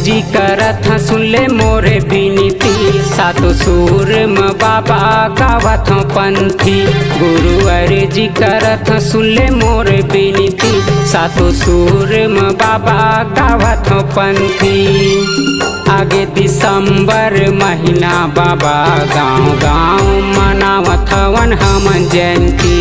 अर्जी करत सुन ले मोरे बिनती। सातो सुर में बाबा गावत पंथी। गुरु अर्जी करत सुन ले मोरे बिनती। सातो सुर में बाबा गावत पंथी। आगे दिसंबर महीना बाबा गाँव गाँव मनावत हवन हमन जयंती।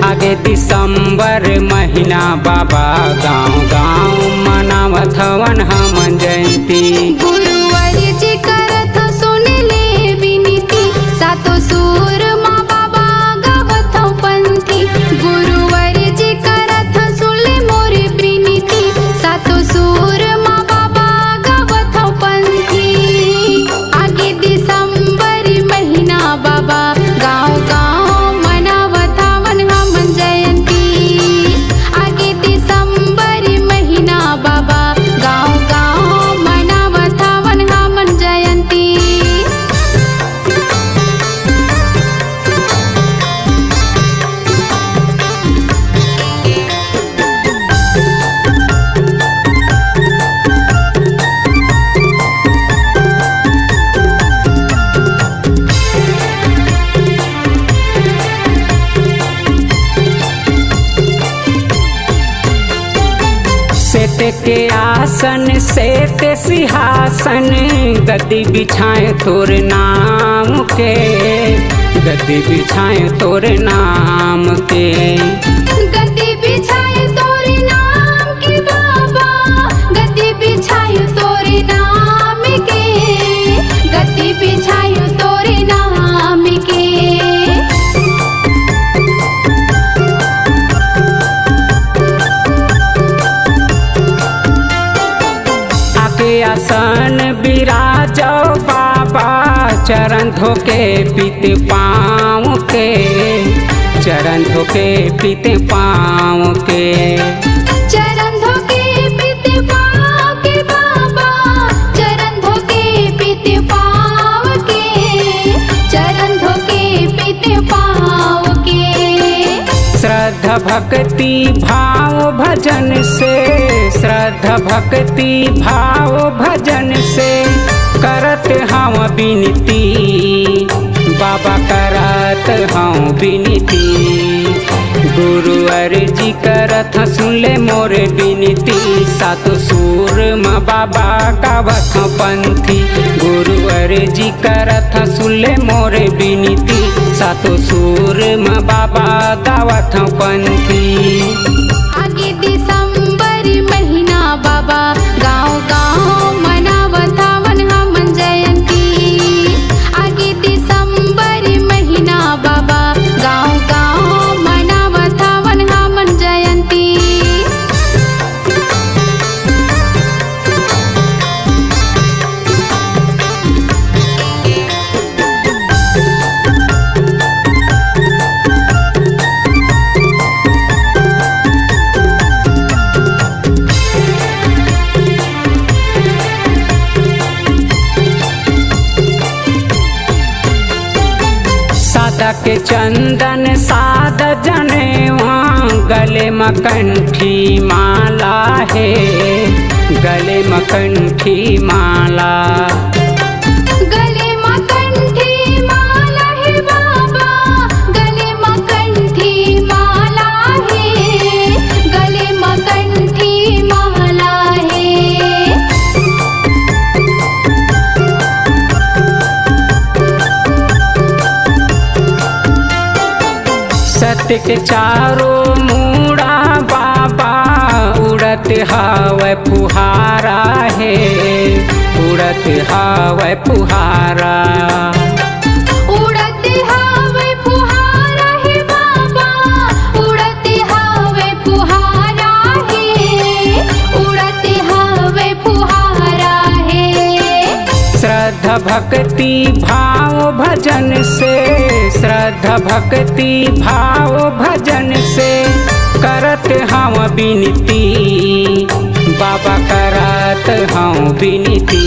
आगे दिसंबर महीना बाबा गाँव गाँव मनावत हवन हमन जयंती। गुरु अर्जी करत सुन ले बिनती। सातो सुर माँ बाबा गावत पंथी। गुरु अर्जी करत सुन ले मोरे बिनती। सातो सुर माँ बाबा गावत पंथी। आगे दिसंबर महीना बाबा गाँव गाँव मनावत हवन हमन जयंती। आगे दिसंबर महीना बाबा गाँव गाँव मनावत हवन हमन जयंती। सेठ के आसन सेठ सिंहासन गद्दी बिछाए तोर नाम के। गद्दी बिछाए तोर नाम के। गद्दी बिछाए तोरे नाम के बाबा। गद्दी बिछाए तोरे नाम के। गद्दी बिछाए तोरे नाम के। आके आसन बिराजो बाबा। चरण धोके पीते पाँव के। चरण धोके पीते पाँव के। चरण धोके पीते पाँव के बाबा। चरण धोके पीते पाँव के। चरण धोके पीते पाँव के। श्रद्धा भक्ति भाव भजन से। श्रद्धा भक्ति भाव भजन से करत हम बिनती। बाबा करत हम बिनती। गुरु अर्जी करत सुन ले मोरे बिनती। सातो सुर में बाबा गावत पंथी। गुरु अर्जी करत सुन ले मोरे बिनती। सातो सुर में बाबा गावत पंथी। आगे दिसंबर महीना बाबा गाँव गाँव मनावत हवन हमन जयंती। आगे दिसंबर महीना बाबा गाँव गाँव मनावत हवन हमन जयंती। सादा के चंदन साद जनेवा। गले में कंठी माला है। गले में कंठी माला। गले में कंठी माला है बाबा। गले में कंठी माला है। गले में कंठी माला है। सत्य के चारों मूड़ा बाबा। उड़त हवै फुहारा है। उड़त हवै फुहारा। उड़ते हवे फुहारा है बाबा। उड़ते हवे फुहारा है। उड़ते हवे फुहारा है। श्रद्धा भक्ति भाव भजन से। श्रद्धा भक्ति भाव भजन से करत हम बिनती। बाबा करत हम बिनती।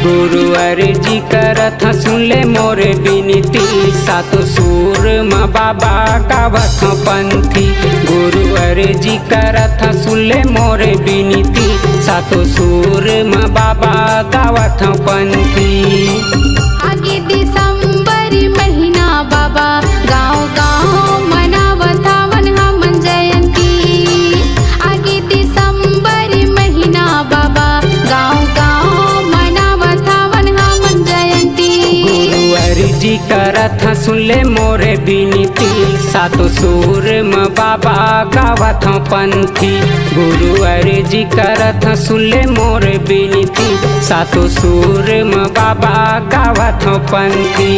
गुरु अर्जी करत सुन ले मोरे बिनती। सातो सुर म बाबा गावत हूँ पंथी। गुरु अर्जी करत हूँ सुले मोरे बिनती, सातो सुर म बाबा गावत हूँ पंथी। आगे दिसंबर महीना बाबा गाँव गाँव मनावत हवन हमन जयंती। आगे दिसंबर महीना बाबा गाँव गाँव मनावत हवन हमन जयंती। गुरु अर्जी करत हूँ सुनले मोरे बिनती, सातो सुर म बाबा गावत हूँ पंथी। गुरु अर्जी करत हूँ सुनले मोरे बिनती, सातो सुर म बाबा गावत हूँ पंथी।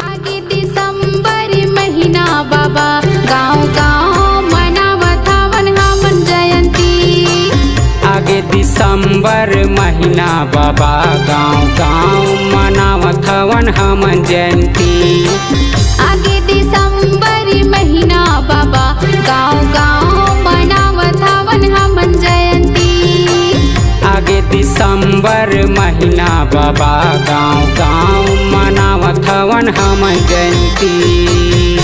आगे दिसंबर महीना बाबा गाँव गाँव मनावत हवन हमन जयंती। आगे दिसंबर महीना बाबा गाँव गाँव मनावत हवन हमन जयंती। आगे दिसंबर महीना बाबा गाँव गाँव मनावत हवन हमन जयंती। आगे दिसंबर महीना बाबा गाँव गाँव मनावत हवन हमन जयंती।